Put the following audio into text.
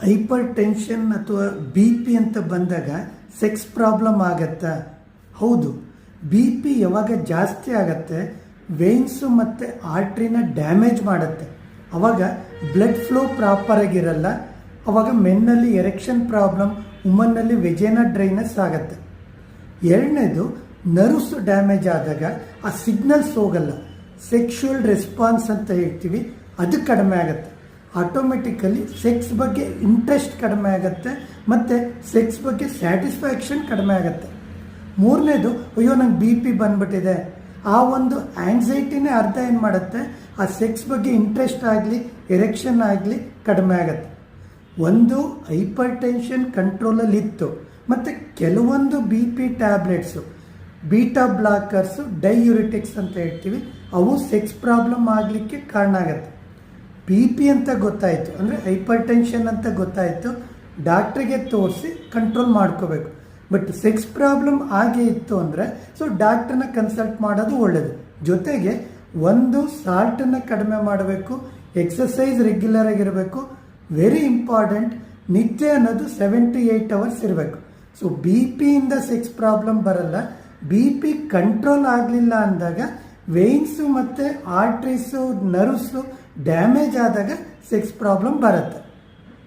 Hyper tension ಅಥವಾ B P ಅಂತ ಬಂದಾಗ ಸೆಕ್ಸ್ ಪ್ರಾಬ್ಲಮ್ ಆಗತ್ತಾ? ಹೌದು. ಬಿ ಪಿ ಯಾವಾಗ ಜಾಸ್ತಿ ಆಗತ್ತೆ, ವೇನ್ಸು ಮತ್ತು ಆರ್ಟ್ರಿನ ಡ್ಯಾಮೇಜ್ ಮಾಡುತ್ತೆ. ಅವಾಗ ಬ್ಲಡ್ ಫ್ಲೋ ಪ್ರಾಪರ್ ಆಗಿರಲ್ಲ. ಅವಾಗ ಮೆನ್ನಲ್ಲಿ ಎರೆಕ್ಷನ್ ಪ್ರಾಬ್ಲಮ್, ವುಮನ್ನಲ್ಲಿ ವೆಜೇನಾ ಡ್ರೈನೆಸ್ ಆಗುತ್ತೆ. ಎರಡನೇದು, ನರ್ವ್ಸ್ ಡ್ಯಾಮೇಜ್ ಆದಾಗ ಆ ಸಿಗ್ನಲ್ಸ್ ಹೋಗಲ್ಲ. ಸೆಕ್ಷುವಲ್ ರೆಸ್ಪಾನ್ಸ್ ಅಂತ ಹೇಳ್ತೀವಿ, ಅದು ಕಡಿಮೆ ಆಗುತ್ತೆ. ಆಟೋಮೆಟಿಕಲಿ ಸೆಕ್ಸ್ ಬಗ್ಗೆ ಇಂಟ್ರೆಸ್ಟ್ ಕಡಿಮೆ ಆಗುತ್ತೆ ಮತ್ತು ಸೆಕ್ಸ್ ಬಗ್ಗೆ ಸ್ಯಾಟಿಸ್ಫ್ಯಾಕ್ಷನ್ ಕಡಿಮೆ ಆಗುತ್ತೆ. ಮೂರನೇದು, ಅಯ್ಯೋ ನಂಗೆ ಬಿ ಪಿ ಬಂದ್ಬಿಟ್ಟಿದೆ, ಆ ಒಂದು ಆ್ಯಂಗ್ಸೈಟಿನೇ ಅರ್ಧ ಏನು ಮಾಡುತ್ತೆ, ಆ ಸೆಕ್ಸ್ ಬಗ್ಗೆ ಇಂಟ್ರೆಸ್ಟ್ ಆಗಲಿ ಎರೆಕ್ಷನ್ ಆಗಲಿ ಕಡಿಮೆ ಆಗುತ್ತೆ. ಒಂದು ಹೈಪರ್ ಟೆನ್ಷನ್ ಕಂಟ್ರೋಲಲ್ಲಿ ಇತ್ತು, ಮತ್ತು ಕೆಲವೊಂದು ಬಿ ಪಿ ಟ್ಯಾಬ್ಲೆಟ್ಸು, ಬೀಟಾ ಬ್ಲಾಕರ್ಸು, ಡೈಯೂರಿಟಿಕ್ಸ್ ಅಂತ ಹೇಳ್ತೀವಿ, ಅವು ಸೆಕ್ಸ್ ಪ್ರಾಬ್ಲಮ್ ಆಗಲಿಕ್ಕೆ ಕಾರಣ ಆಗುತ್ತೆ. ಬಿ ಪಿ ಅಂತ ಗೊತ್ತಾಯಿತು ಅಂದರೆ ಹೈಪರ್ ಟೆನ್ಷನ್ ಅಂತ ಗೊತ್ತಾಯಿತು, ಡಾಕ್ಟ್ರಿಗೆ ತೋರಿಸಿ ಕಂಟ್ರೋಲ್ ಮಾಡ್ಕೋಬೇಕು. ಬಟ್ ಸೆಕ್ಸ್ ಪ್ರಾಬ್ಲಮ್ ಆಗೇ ಇತ್ತು ಅಂದರೆ ಡಾಕ್ಟ್ರನ್ನ ಕನ್ಸಲ್ಟ್ ಮಾಡೋದು ಒಳ್ಳೆಯದು. ಜೊತೆಗೆ ಒಂದು ಸಾಲ್ಟನ್ನು ಕಡಿಮೆ ಮಾಡಬೇಕು, ಎಕ್ಸಸೈಸ್ ರೆಗ್ಯುಲರ್ ಆಗಿರಬೇಕು. ವೆರಿ ಇಂಪಾರ್ಟೆಂಟ್, ನಿದ್ದೆ ಅನ್ನೋದು 7 to 8 hours ಇರಬೇಕು. ಬಿ ಪಿಯಿಂದ ಸೆಕ್ಸ್ ಪ್ರಾಬ್ಲಮ್ ಬರಲ್ಲ. ಬಿ ಪಿ ಕಂಟ್ರೋಲ್ ಆಗಲಿಲ್ಲ ಅಂದಾಗ ವೇನ್ಸು ಮತ್ತು ಆರ್ಟ್ರೀಸು, ನರ್ವ್ಸು ಡ್ಯಾಮೇಜ್ ಆದಾಗ ಸೆಕ್ಸ್ ಪ್ರಾಬ್ಲಮ್ ಬರುತ್ತೆ.